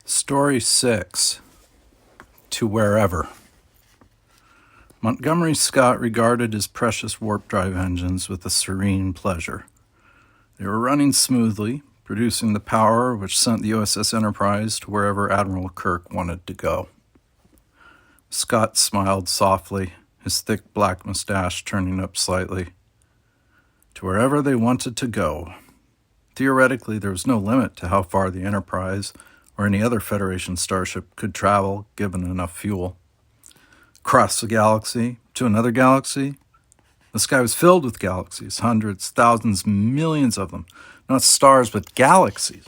Story 6, To Wherever. Montgomery Scott regarded his precious warp drive engines with a serene pleasure. They were running smoothly, producing the power which sent the USS Enterprise to wherever Admiral Kirk wanted to go. Scott smiled softly, his thick black mustache turning up slightly. To wherever they wanted to go. Theoretically, there was no limit to how far the Enterprise or any other Federation starship could travel given enough fuel. Across the galaxy, to another galaxy. The sky was filled with galaxies, hundreds, thousands, millions of them. Not stars, but galaxies.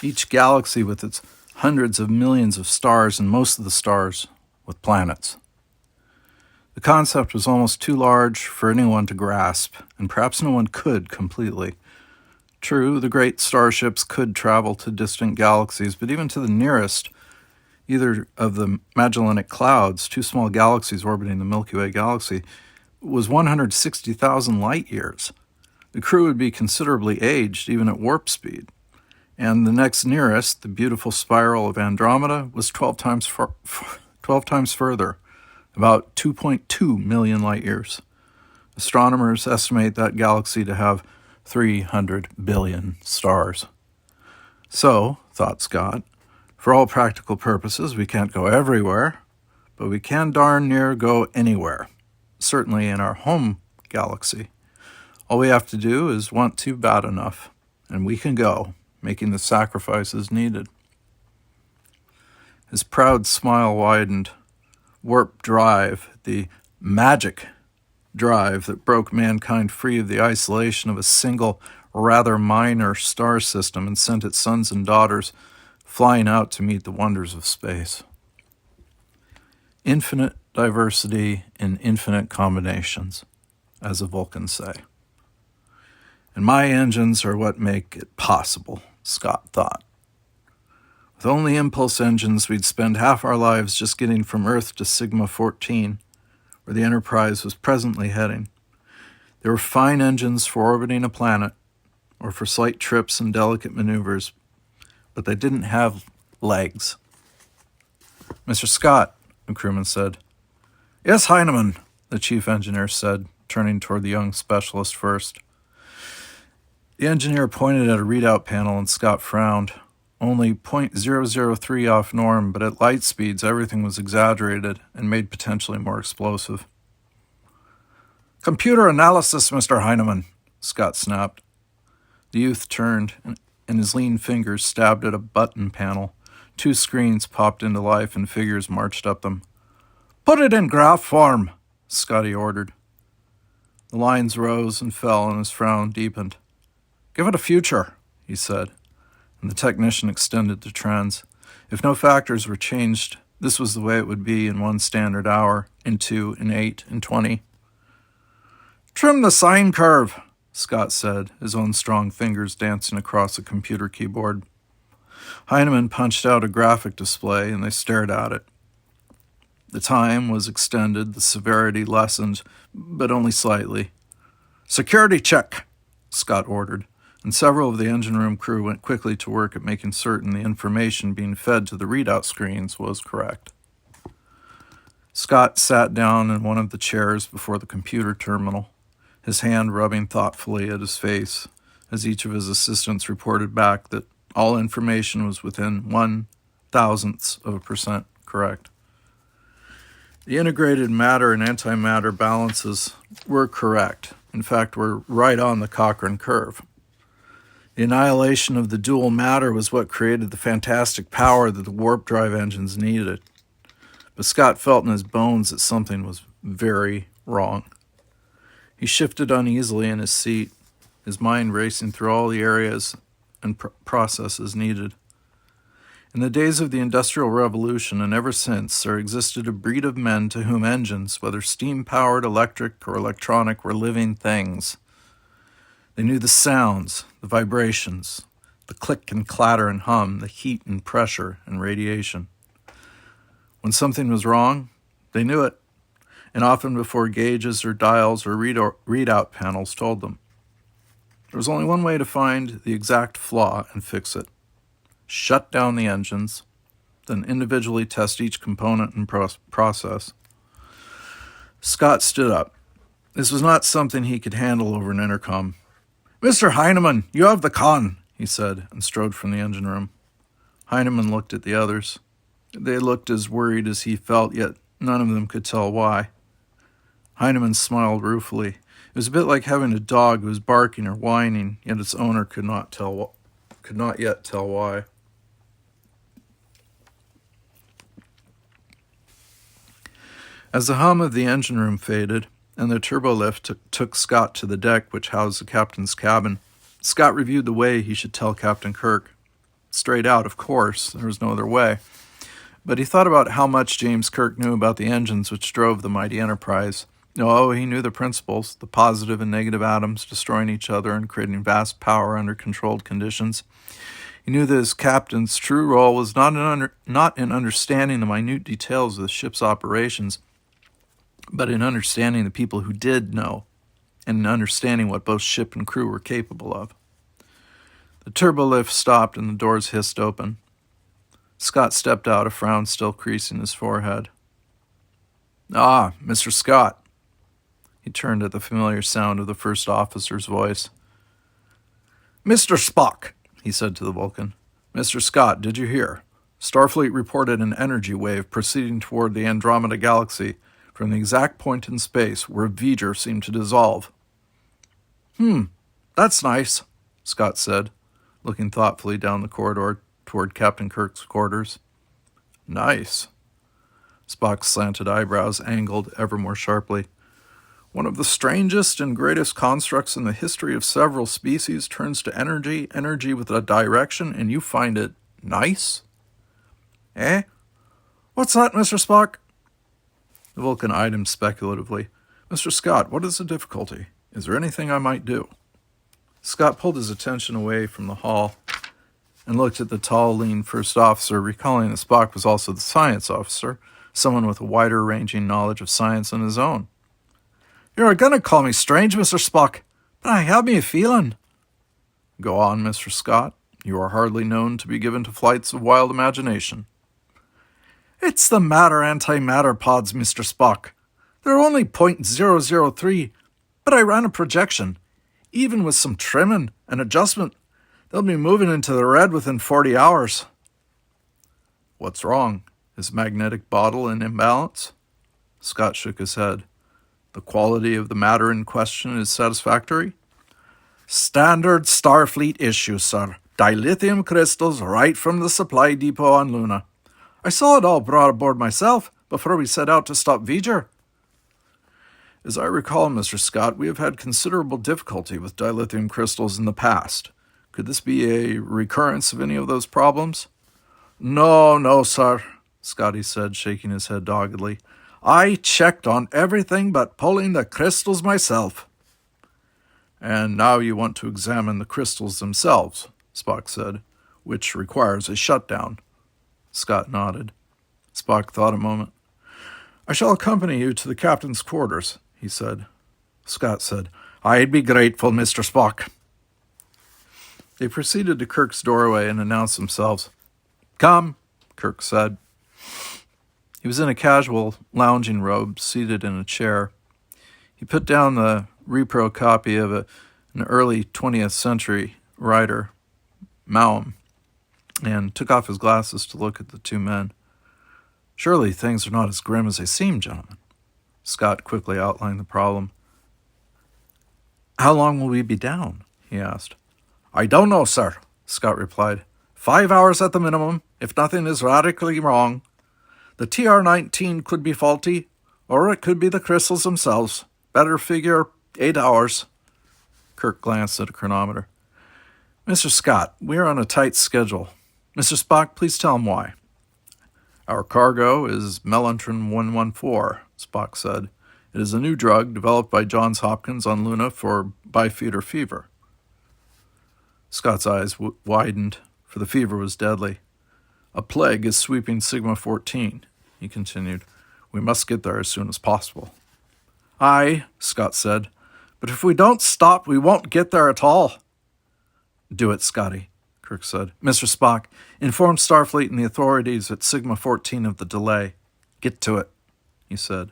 Each galaxy with its hundreds of millions of stars, and most of the stars with planets. The concept was almost too large for anyone to grasp, and perhaps no one could completely. True, the great starships could travel to distant galaxies, but even to the nearest, either of the Magellanic Clouds, two small galaxies orbiting the Milky Way galaxy, was 160,000 light years. The crew would be considerably aged, even at warp speed. And the next nearest, the beautiful spiral of Andromeda, was 12 times further, about 2.2 million light years. Astronomers estimate that galaxy to have 300 billion stars. So, thought Scott, for all practical purposes, we can't go everywhere, but we can darn near go anywhere, certainly in our home galaxy. All we have to do is want to bad enough, and we can go, making the sacrifices needed. His proud smile widened. Warp drive, the magic drive that broke mankind free of the isolation of a single, rather minor star system and sent its sons and daughters flying out to meet the wonders of space. Infinite diversity in infinite combinations, as the Vulcans say. And my engines are what make it possible, Scott thought. With only impulse engines, we'd spend half our lives just getting from Earth to Sigma 14, where the Enterprise was presently heading. They were fine engines for orbiting a planet, or for slight trips and delicate maneuvers, but they didn't have legs. "Mr. Scott," the crewman said. "Yes, Heinemann," the chief engineer said, turning toward the young specialist first. The engineer pointed at a readout panel and Scott frowned. Only 0.003 off norm, but at light speeds everything was exaggerated and made potentially more explosive. "Computer analysis, Mr. Heinemann," Scott snapped. The youth turned, and his lean fingers stabbed at a button panel. Two screens popped into life and figures marched up them. "Put it in graph form," Scotty ordered. The lines rose and fell and his frown deepened. "Give it a future," he said, and the technician extended the trends. If no factors were changed, this was the way it would be in 1 standard hour, in 2, in 8, in 20. "Trim the sine curve," Scott said, his own strong fingers dancing across a computer keyboard. Heinemann punched out a graphic display, and they stared at it. The time was extended, the severity lessened, but only slightly. "Security check," Scott ordered, and several of the engine room crew went quickly to work at making certain the information being fed to the readout screens was correct. Scott sat down in one of the chairs before the computer terminal, his hand rubbing thoughtfully at his face as each of his assistants reported back that all information was within 0.001% correct. The integrated matter and antimatter balances were correct. In fact, were right on the Cochrane curve. The annihilation of the dual matter was what created the fantastic power that the warp drive engines needed. But Scott felt in his bones that something was very wrong. He shifted uneasily in his seat, his mind racing through all the areas and processes needed. In the days of the Industrial Revolution and ever since, there existed a breed of men to whom engines, whether steam-powered, electric, or electronic, were living things. They knew the sounds, the vibrations, the click and clatter and hum, the heat and pressure and radiation. When something was wrong, they knew it, and often before gauges or dials or readout panels told them. There was only one way to find the exact flaw and fix it: shut down the engines, then individually test each component and process. Scott stood up. This was not something he could handle over an intercom. "Mr. Heinemann, you have the con," he said, and strode from the engine room. Heinemann looked at the others. They looked as worried as he felt, yet none of them could tell why. Heinemann smiled ruefully. It was a bit like having a dog who was barking or whining, yet its owner could not yet tell why. As the hum of the engine room faded, and the turbolift took Scott to the deck which housed the captain's cabin, Scott reviewed the way he should tell Captain Kirk. Straight out, of course, there was no other way. But he thought about how much James Kirk knew about the engines which drove the mighty Enterprise. Oh, he knew the principles, the positive and negative atoms destroying each other and creating vast power under controlled conditions. He knew that his captain's true role was not in understanding the minute details of the ship's operations, but in understanding the people who did know, and in understanding what both ship and crew were capable of. The turbolift stopped and the doors hissed open. Scott stepped out, a frown still creasing his forehead. "Ah, Mr. Scott." He turned at the familiar sound of the first officer's voice. "Mr. Spock," he said to the Vulcan. "Mr. Scott, did you hear? Starfleet reported an energy wave proceeding toward the Andromeda Galaxy from the exact point in space where V'ger seemed to dissolve." That's nice," Scott said, looking thoughtfully down the corridor toward Captain Kirk's quarters. "Nice." Spock's slanted eyebrows angled ever more sharply. "One of the strangest and greatest constructs in the history of several species turns to energy with a direction, and you find it nice? Eh? What's that, Mr. Spock?" The Vulcan eyed him speculatively. "Mr. Scott, what is the difficulty? Is there anything I might do?" Scott pulled his attention away from the hall and looked at the tall, lean first officer, recalling that Spock was also the science officer, someone with a wider-ranging knowledge of science than his own. "You're going to call me strange, Mr. Spock, but I have me a feeling." "Go on, Mr. Scott. You are hardly known to be given to flights of wild imagination." "It's the matter-antimatter pods, Mr. Spock. They're only 0.003, but I ran a projection. Even with some trimming and adjustment, they'll be moving into the red within 40 hours. "What's wrong? Is magnetic bottle in imbalance?" Scott shook his head. "The quality of the matter in question is satisfactory?" "Standard Starfleet issue, sir. Dilithium crystals right from the supply depot on Luna. I saw it all brought aboard myself before we set out to stop V'ger." "As I recall, Mr. Scott, we have had considerable difficulty with dilithium crystals in the past. Could this be a recurrence of any of those problems?" No, sir," Scotty said, shaking his head doggedly. "I checked on everything but pulling the crystals myself." "And now you want to examine the crystals themselves," Spock said, "which requires a shutdown." Scott nodded. Spock thought a moment. "I shall accompany you to the captain's quarters," he said. Scott said, "I'd be grateful, Mr. Spock." They proceeded to Kirk's doorway and announced themselves. "Come," Kirk said. He was in a casual lounging robe, seated in a chair. He put down the repro copy of an early 20th century writer, Maugham, and took off his glasses to look at the two men. "Surely things are not as grim as they seem, gentlemen." Scott quickly outlined the problem. "How long will we be down?" he asked. "I don't know, sir," Scott replied. 5 hours at the minimum, if nothing is radically wrong. The TR-19 could be faulty, or it could be the crystals themselves. Better figure 8 hours. Kirk glanced at a chronometer. "Mr. Scott, we are on a tight schedule. Mr. Spock, please tell him why." "Our cargo is Melantron 114, Spock said. "It is a new drug developed by Johns Hopkins on Luna for bifeeder fever." Scott's eyes widened, for the fever was deadly. "A plague is sweeping Sigma-14, he continued. "We must get there as soon as possible." "Aye," Scott said, "but if we don't stop, we won't get there at all." "Do it, Scotty," Kirk said. Mr. Spock, inform Starfleet and the authorities at Sigma-14 of the delay. Get to it, he said.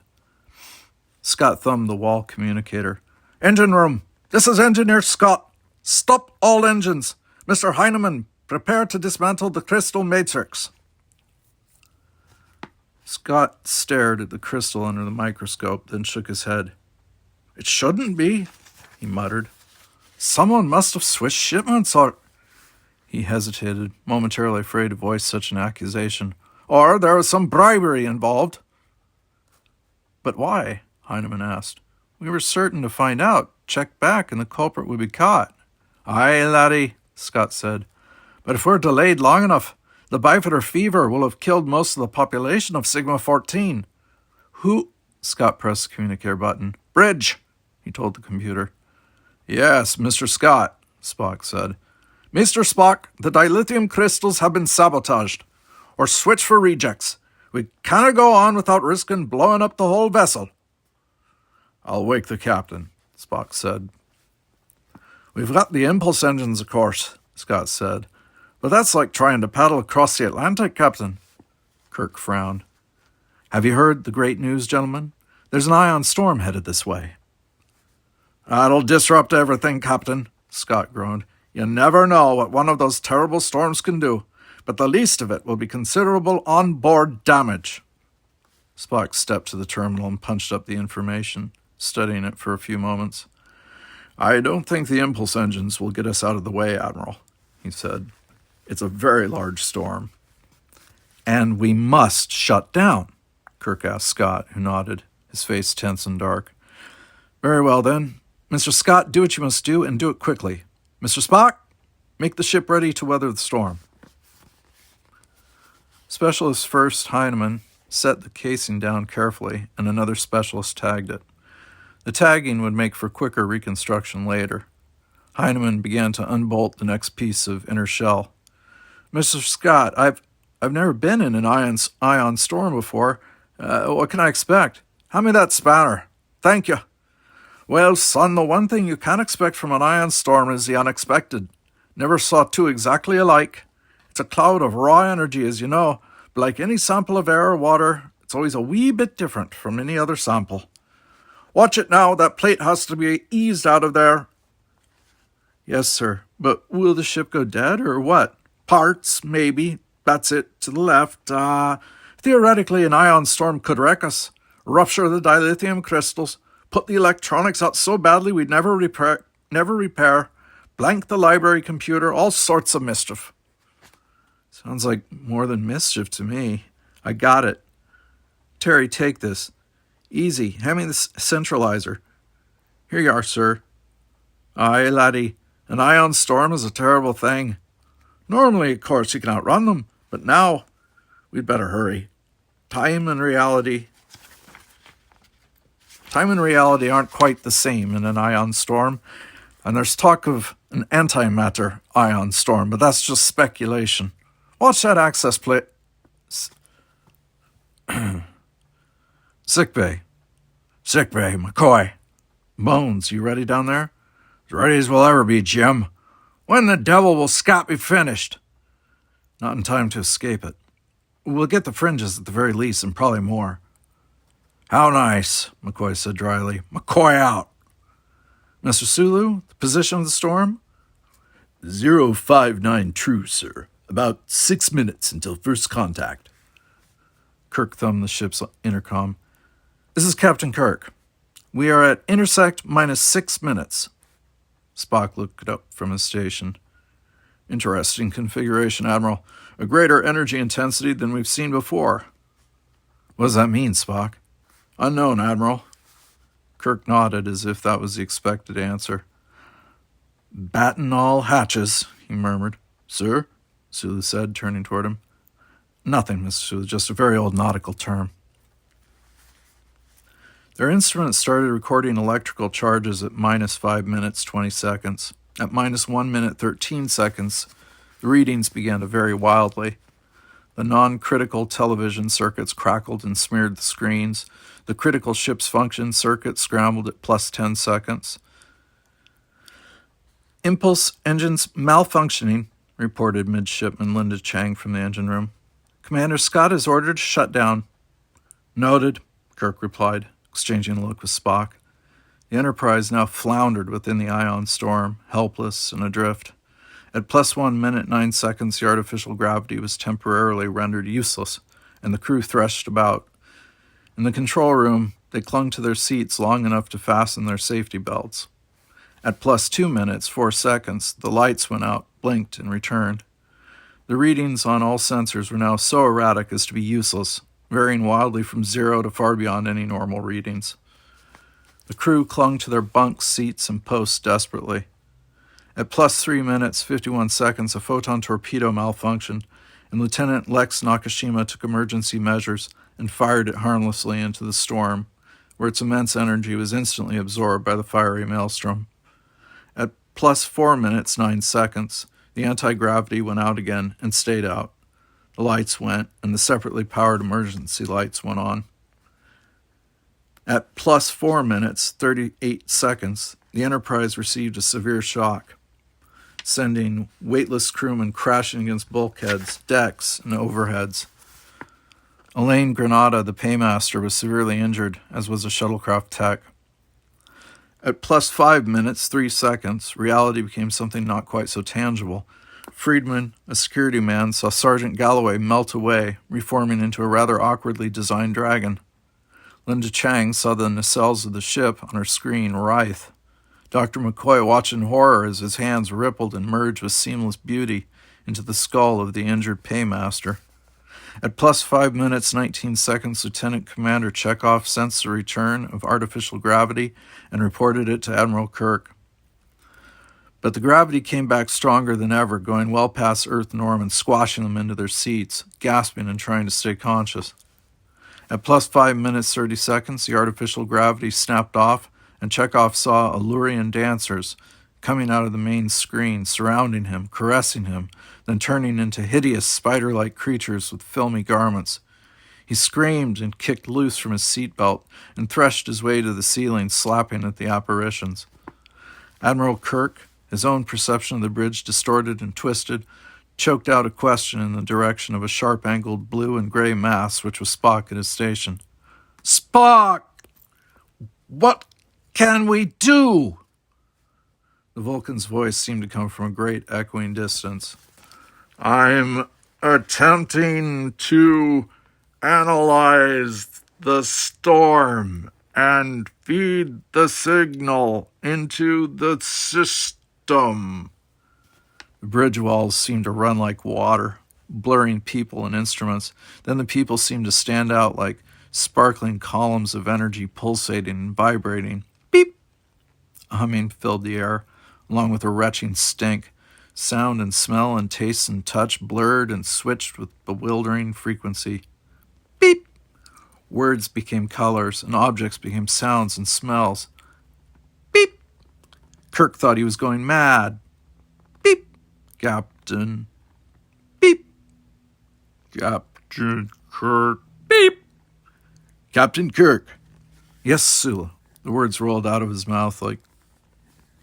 Scott thumbed the wall communicator. Engine room, this is Engineer Scott. Stop all engines. Mr. Heinemann, prepare to dismantle the crystal matrix. Scott stared at the crystal under the microscope, then shook his head. It shouldn't be, he muttered. Someone must have switched shipments or... He hesitated, momentarily afraid to voice such an accusation. Or there was some bribery involved. But why? Heinemann asked. We were certain to find out, check back, and the culprit would be caught. Aye, laddie, Scott said. But if we're delayed long enough, the bifitter fever will have killed most of the population of Sigma-14. Who? Scott pressed the communicator button. Bridge, he told the computer. Yes, Mr. Scott, Spock said. Mr. Spock, the dilithium crystals have been sabotaged, or switched for rejects. We cannot go on without risking blowing up the whole vessel. I'll wake the captain, Spock said. We've got the impulse engines, of course, Scott said. But that's like trying to paddle across the Atlantic, Captain. Kirk frowned. Have you heard the great news, gentlemen? There's an ion storm headed this way. That'll disrupt everything, Captain, Scott groaned. You never know what one of those terrible storms can do, but the least of it will be considerable on-board damage. Spock stepped to the terminal and punched up the information, studying it for a few moments. I don't think the impulse engines will get us out of the way, Admiral, he said. It's a very large storm. And we must shut down, Kirk asked Scott, who nodded, his face tense and dark. Very well, then. Mr. Scott, do what you must do, and do it quickly. Mr. Spock, make the ship ready to weather the storm. Specialist First Heinemann set the casing down carefully, and another specialist tagged it. The tagging would make for quicker reconstruction later. Heinemann began to unbolt the next piece of inner shell. Mr. Scott, I've never been in an ion storm before. What can I expect? Hand me that spanner. Thank you. Well, son, the one thing you can't expect from an ion storm is the unexpected. Never saw two exactly alike. It's a cloud of raw energy, as you know, but like any sample of air or water, it's always a wee bit different from any other sample. Watch it now, that plate has to be eased out of there. Yes, sir, but will the ship go dead, or what? Parts, maybe. That's it, to the left. Theoretically, an ion storm could wreck us, rupture the dilithium crystals, put the electronics out so badly we'd never repair, blank the library computer, all sorts of mischief. Sounds like more than mischief to me. I got it. Terry, take this. Easy, hand me the centralizer. Here you are, sir. Aye, laddie, an ion storm is a terrible thing. Normally, of course, you can outrun them, but now we'd better hurry. Time and reality aren't quite the same in an ion storm, and there's talk of an antimatter ion storm, but that's just speculation. Watch that access plate. Sickbay, McCoy. Bones, you ready down there? As ready as we'll ever be, Jim. When the devil will Scott be finished? Not in time to escape it. We'll get the fringes at the very least, and probably more. How nice, McCoy said dryly. McCoy out. Mr. Sulu, the position of the storm? 059 true, sir. About 6 minutes until first contact. Kirk thumbed the ship's intercom. This is Captain Kirk. We are at intersect minus 6 minutes. Spock looked up from his station. Interesting configuration, Admiral. A greater energy intensity than we've seen before. What does that mean, Spock? Unknown, Admiral. Kirk nodded as if that was the expected answer. Batten all hatches, he murmured. Sir? Sulu said, turning toward him. Nothing, Mr. Sulu, just a very old nautical term. Their instrument started recording electrical charges at minus 5 minutes, 20 seconds. At minus 1 minute, 13 seconds, the readings began to vary wildly. The non-critical television circuits crackled and smeared the screens. The critical ship's function circuit scrambled at plus 10 seconds. Impulse engines malfunctioning. reported Midshipman Linda Chang from the engine room. "Commander Scott is ordered to shut down." "Noted," Kirk replied, exchanging a look with Spock. The Enterprise now floundered within the ion storm, helpless and adrift. At +1 minute 9 seconds, the artificial gravity was temporarily rendered useless, and the crew threshed about. In the control room, they clung to their seats long enough to fasten their safety belts. At +2 minutes 4 seconds, the lights went out, blinked, and returned. The readings on all sensors were now so erratic as to be useless, varying wildly from 0 to far beyond any normal readings. The crew clung to their bunks, seats, and posts desperately. At +3 minutes 51 seconds, a photon torpedo malfunctioned, and Lieutenant Lex Nakashima took emergency measures and fired it harmlessly into the storm, where its immense energy was instantly absorbed by the fiery maelstrom. At +4 minutes 9 seconds, the anti-gravity went out again and stayed out. The lights went, and the separately powered emergency lights went on. At +4 minutes 38 seconds, the Enterprise received a severe shock, sending weightless crewmen crashing against bulkheads, decks, and overheads. Elaine Granada, the paymaster, was severely injured, as was a shuttlecraft tech. At +5 minutes 3 seconds, reality became something not quite so tangible. Friedman, a security man, saw Sergeant Galloway melt away, reforming into a rather awkwardly designed dragon. Linda Chang saw the nacelles of the ship on her screen writhe. Dr. McCoy watched in horror as his hands rippled and merged with seamless beauty into the skull of the injured paymaster. At +5 minutes 19 seconds, Lieutenant Commander Chekhov sensed the return of artificial gravity and reported it to Admiral Kirk. But the gravity came back stronger than ever, going well past Earth norm and squashing them into their seats, gasping and trying to stay conscious. At +5 minutes 30 seconds, the artificial gravity snapped off, and Chekhov saw Allurian dancers coming out of the main screen, surrounding him, caressing him, then turning into hideous spider-like creatures with filmy garments. He screamed and kicked loose from his seatbelt and threshed his way to the ceiling, slapping at the apparitions. Admiral Kirk, his own perception of the bridge distorted and twisted, choked out a question in the direction of a sharp-angled blue and gray mass which was Spock at his station. "Spock! What can we do?" The Vulcan's voice seemed to come from a great echoing distance. "I'm attempting to analyze the storm and feed the signal into the system." The bridge walls seemed to run like water, blurring people and instruments. Then the people seemed to stand out like sparkling columns of energy pulsating and vibrating. Beep! A humming filled the air, along with a retching stink. Sound and smell and taste and touch blurred and switched with bewildering frequency. Beep! Words became colors, and objects became sounds and smells. Beep! Kirk thought he was going mad. Beep! Captain. Beep! Captain Kirk. Beep! Captain Kirk. Yes, Sula. The words rolled out of his mouth like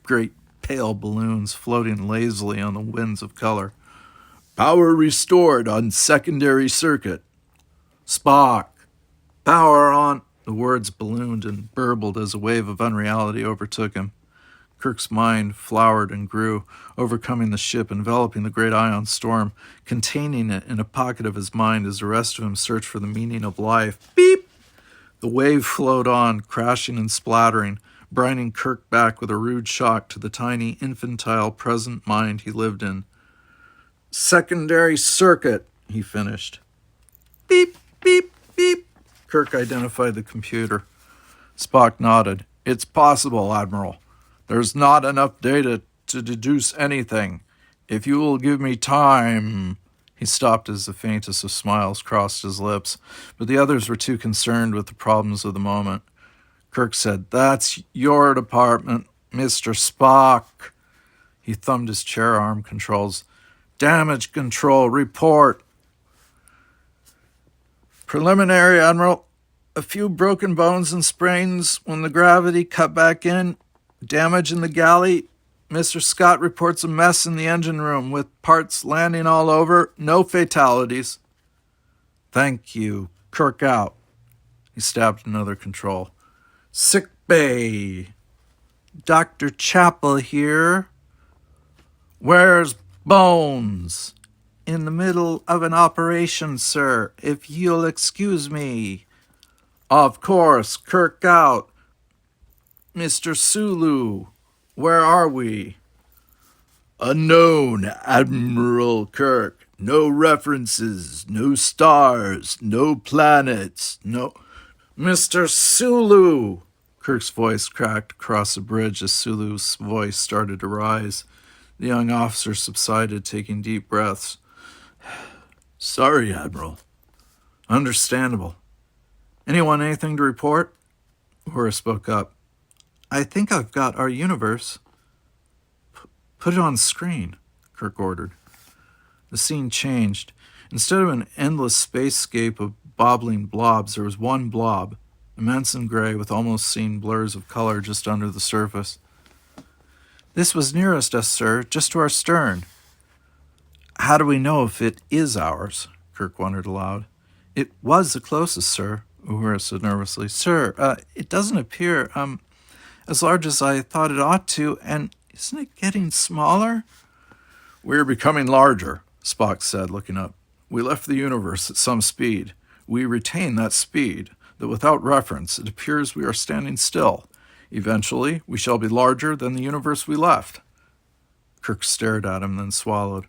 great pale balloons floating lazily on the winds of color. Power restored on secondary circuit. Spock. Power on. The words ballooned and burbled as a wave of unreality overtook him. Kirk's mind flowered and grew, overcoming the ship, enveloping the great ion storm, containing it in a pocket of his mind as the rest of him searched for the meaning of life. Beep! The wave flowed on, crashing and splattering, brining Kirk back with a rude shock to the tiny, infantile, present mind he lived in. Secondary circuit, he finished. Beep, beep, beep. Kirk identified the computer. Spock nodded. It's possible, Admiral. There's not enough data to deduce anything. If you will give me time... He stopped as the faintest of smiles crossed his lips, but the others were too concerned with the problems of the moment. Kirk said, That's your department, Mr. Spock. He thumbed his chair arm controls. Damage control, report. Preliminary, Admiral. A few broken bones and sprains when the gravity cut back in. Damage in the galley. Mr. Scott reports a mess in the engine room with parts landing all over. No fatalities. Thank you. Kirk out. He stabbed another control. Sick bay. Dr. Chapel here. Where's Bones? In the middle of an operation, sir, if you'll excuse me. Of course, Kirk out. Mr. Sulu, where are we? Unknown, Admiral Kirk. No references, no stars, no planets, no... Mr. Sulu! Kirk's voice cracked across the bridge as Sulu's voice started to rise. The young officer subsided, taking deep breaths. Sorry, Admiral. Understandable. Anyone anything to report? Uhura spoke up. I think I've got our universe. Put it on screen, Kirk ordered. The scene changed. Instead of an endless spacescape of bobbling blobs, there was one blob, immense and gray with almost seen blurs of color just under the surface. This was nearest us, sir, just to our stern. How do we know if it is ours? Kirk wondered aloud. It was the closest, sir, Uhura said nervously. Sir, it doesn't appear, as large as I thought it ought to, and isn't it getting smaller? We're becoming larger, Spock said, looking up. We left the universe at some speed. We retain that speed, though without reference it appears we are standing still. Eventually, we shall be larger than the universe we left. Kirk stared at him, then swallowed.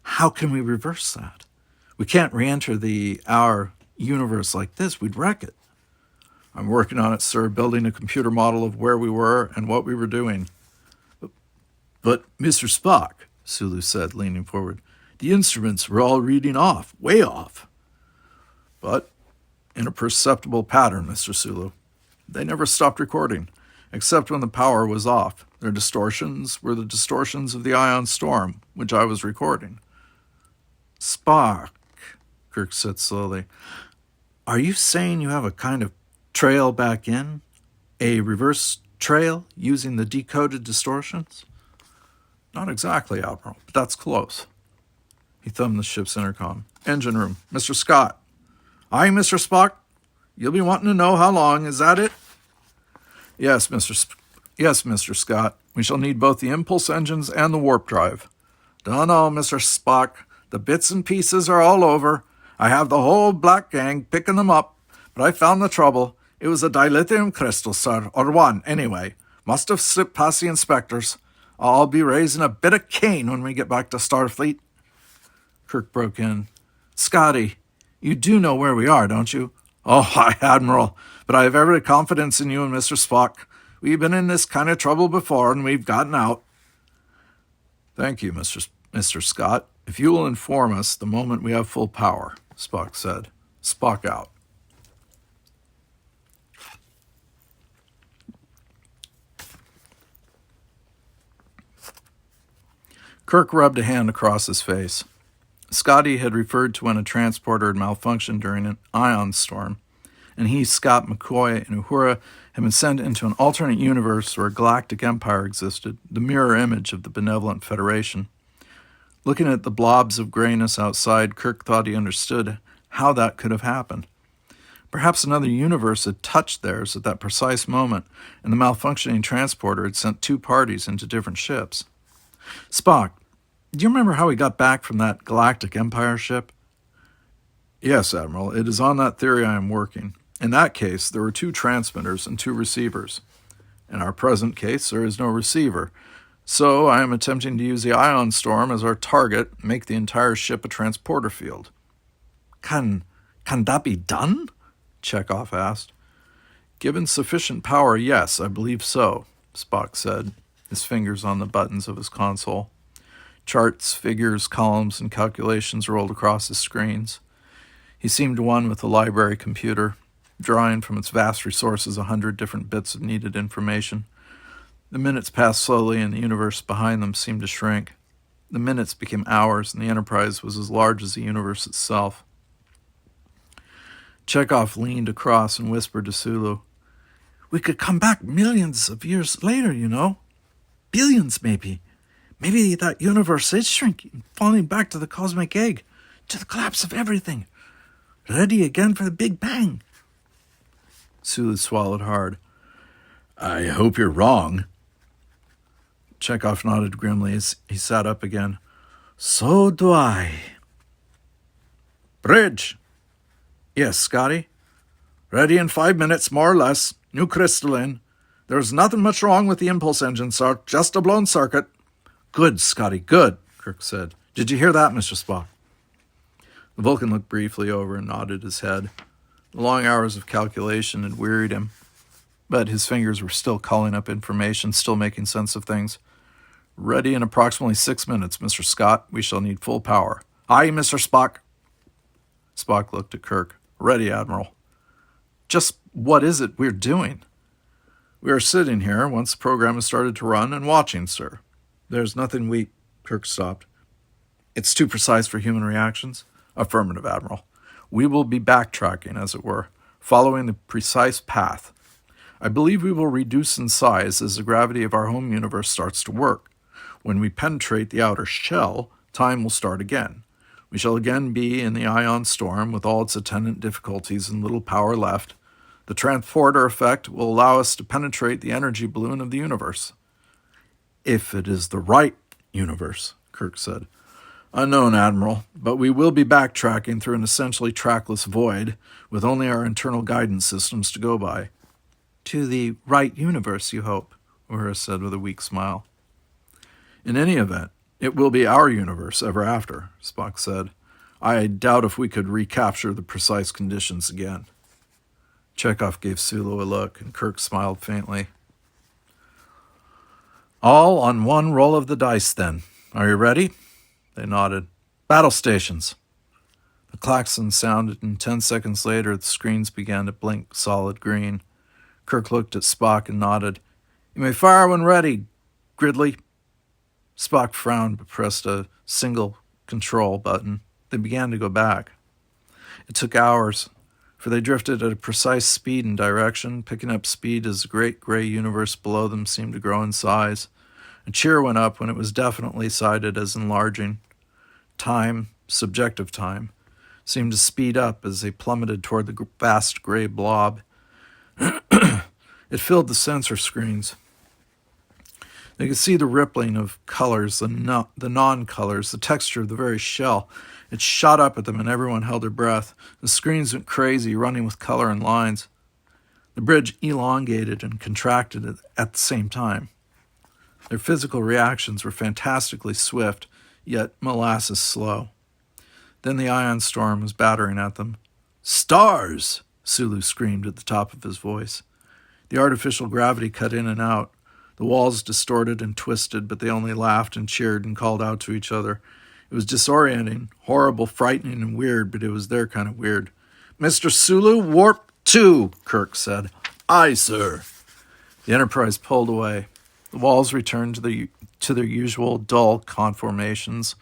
How can we reverse that? We can't re-enter our universe like this. We'd wreck it. I'm working on it, sir, building a computer model of where we were and what we were doing. But Mr. Spock, Sulu said, leaning forward, the instruments were all reading off, way off. But in a perceptible pattern, Mr. Sulu. They never stopped recording, except when the power was off. Their distortions were the distortions of the ion storm, which I was recording. Spock, Kirk said slowly, are you saying you have a kind of trail back in? A reverse trail using the decoded distortions? Not exactly, Admiral, but that's close. He thumbed the ship's intercom. Engine room. Mr. Scott. Aye, Mr. Spock? You'll be wanting to know how long, is that it? Yes, Mr. Scott. We shall need both the impulse engines and the warp drive. Dunno, Mr. Spock. The bits and pieces are all over. I have the whole black gang picking them up, but I found the trouble. It was a dilithium crystal, sir, or one, anyway. Must have slipped past the inspectors. I'll be raising a bit of Cain when we get back to Starfleet. Kirk broke in. Scotty, you do know where we are, don't you? Oh, hi, Admiral, but I have every confidence in you and Mr. Spock. We've been in this kind of trouble before, and we've gotten out. Thank you, Mr. Scott. If you will inform us the moment we have full power, Spock said. Spock out. Kirk rubbed a hand across his face. Scotty had referred to when a transporter had malfunctioned during an ion storm, and he, Scott, McCoy, and Uhura had been sent into an alternate universe where a galactic empire existed, the mirror image of the benevolent Federation. Looking at the blobs of grayness outside, Kirk thought he understood how that could have happened. Perhaps another universe had touched theirs at that precise moment, and the malfunctioning transporter had sent two parties into different ships. Spock, do you remember how we got back from that Galactic Empire ship? Yes, Admiral. It is on that theory I am working. In that case, there were two transmitters and two receivers. In our present case, there is no receiver. So I am attempting to use the ion storm as our target and make the entire ship a transporter field. Can that be done? Chekhov asked. Given sufficient power, yes, I believe so, Spock said, his fingers on the buttons of his console. Charts, figures, columns, and calculations rolled across his screens. He seemed one with a library computer, drawing from its vast resources 100 different bits of needed information. The minutes passed slowly, and the universe behind them seemed to shrink. The minutes became hours, and the Enterprise was as large as the universe itself. Chekhov leaned across and whispered to Sulu, "We could come back millions of years later, you know." Billions, maybe. Maybe that universe is shrinking, falling back to the cosmic egg, to the collapse of everything. Ready again for the Big Bang. Sulu swallowed hard. I hope you're wrong. Chekhov nodded grimly as he sat up again. So do I. Bridge! Yes, Scotty? Ready in 5 minutes, more or less. New crystalline. There's nothing much wrong with the impulse engine, sir. Just a blown circuit. Good, Scotty, good, Kirk said. Did you hear that, Mr. Spock? The Vulcan looked briefly over and nodded his head. The long hours of calculation had wearied him, but his fingers were still calling up information, still making sense of things. Ready in approximately 6 minutes, Mr. Scott. We shall need full power. Aye, Mr. Spock. Spock looked at Kirk. Ready, Admiral. Just what is it we're doing? We are sitting here, once the program has started to run, and watching, sir. There's nothing Kirk stopped. It's too precise for human reactions? Affirmative, Admiral. We will be backtracking, as it were, following the precise path. I believe we will reduce in size as the gravity of our home universe starts to work. When we penetrate the outer shell, time will start again. We shall again be in the ion storm with all its attendant difficulties and little power left. The transporter effect will allow us to penetrate the energy balloon of the universe. If it is the right universe, Kirk said. Unknown, Admiral, but we will be backtracking through an essentially trackless void with only our internal guidance systems to go by. To the right universe, you hope, Uhura said with a weak smile. In any event, it will be our universe ever after, Spock said. I doubt if we could recapture the precise conditions again. Chekhov gave Sulu a look, and Kirk smiled faintly. All on one roll of the dice, then. Are you ready? They nodded. Battle stations. The klaxon sounded, and 10 seconds later the screens began to blink solid green. Kirk looked at Spock and nodded. You may fire when ready, Gridley. Spock frowned but pressed a single control button. They began to go back. It took hours, for they drifted at a precise speed and direction, picking up speed as the great gray universe below them seemed to grow in size. A cheer went up when it was definitely cited as enlarging. Time, subjective time, seemed to speed up as they plummeted toward the vast gray blob. It filled the sensor screens. They could see the rippling of colors, the non-colors, the texture of the very shell. It shot up at them and everyone held their breath. The screens went crazy, running with color and lines. The bridge elongated and contracted at the same time. Their physical reactions were fantastically swift, yet molasses slow. Then the ion storm was battering at them. Stars! Sulu screamed at the top of his voice. The artificial gravity cut in and out. The walls distorted and twisted, but they only laughed and cheered and called out to each other. It was disorienting, horrible, frightening, and weird, but it was their kind of weird. Mr. Sulu, warp 2, Kirk said. Aye, sir. The Enterprise pulled away. The walls returned to their usual dull conformations.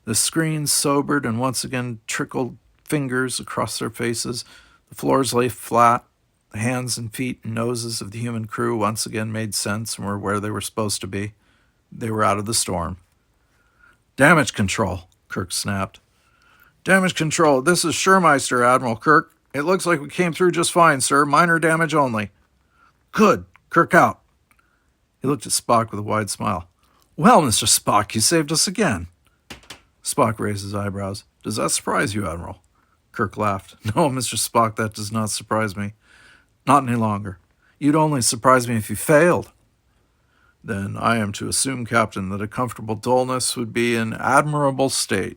The screens sobered and once again trickled fingers across their faces. The floors lay flat. The hands and feet and noses of the human crew once again made sense and were where they were supposed to be. They were out of the storm. Damage control, Kirk snapped. Damage control, this is Schurmeister, Admiral Kirk. It looks like we came through just fine, sir. Minor damage only. Good. Kirk out. He looked at Spock with a wide smile. Well, Mr. Spock, you saved us again. Spock raised his eyebrows. Does that surprise you, Admiral? Kirk laughed. No, Mr. Spock, that does not surprise me. Not any longer. You'd only surprise me if you failed. Then I am to assume, Captain, that a comfortable dullness would be an admirable state.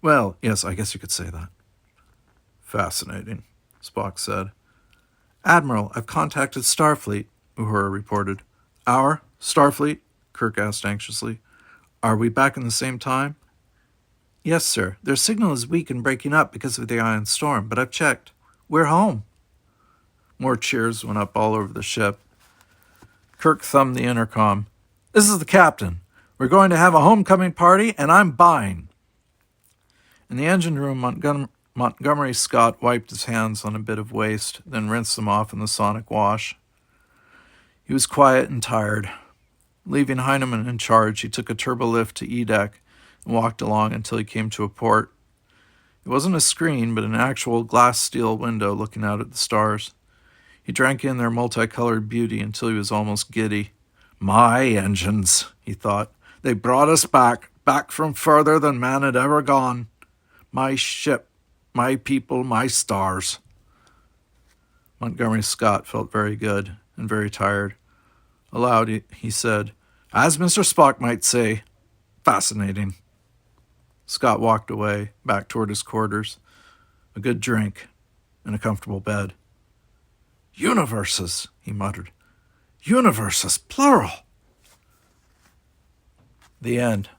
Well, yes, I guess you could say that. Fascinating, Spock said. Admiral, I've contacted Starfleet, Uhura reported. Our Starfleet? Kirk asked anxiously. Are we back in the same time? Yes, sir. Their signal is weak and breaking up because of the ion storm, but I've checked. We're home. More cheers went up all over the ship. Kirk thumbed the intercom. This is the captain. We're going to have a homecoming party, and I'm buying. In the engine room, Montgomery Scott wiped his hands on a bit of waste, then rinsed them off in the sonic wash. He was quiet and tired. Leaving Heinemann in charge, he took a turbolift to E-deck and walked along until he came to a port. It wasn't a screen, but an actual glass steel window looking out at the stars. He drank in their multicolored beauty until he was almost giddy. My engines, he thought. They brought us back from further than man had ever gone. My ship, my people, my stars. Montgomery Scott felt very good and very tired. Aloud, he said, "As Mr. Spock might say, fascinating." Scott walked away, back toward his quarters. A good drink and a comfortable bed. "Universes," he muttered. "Universes, plural." The end.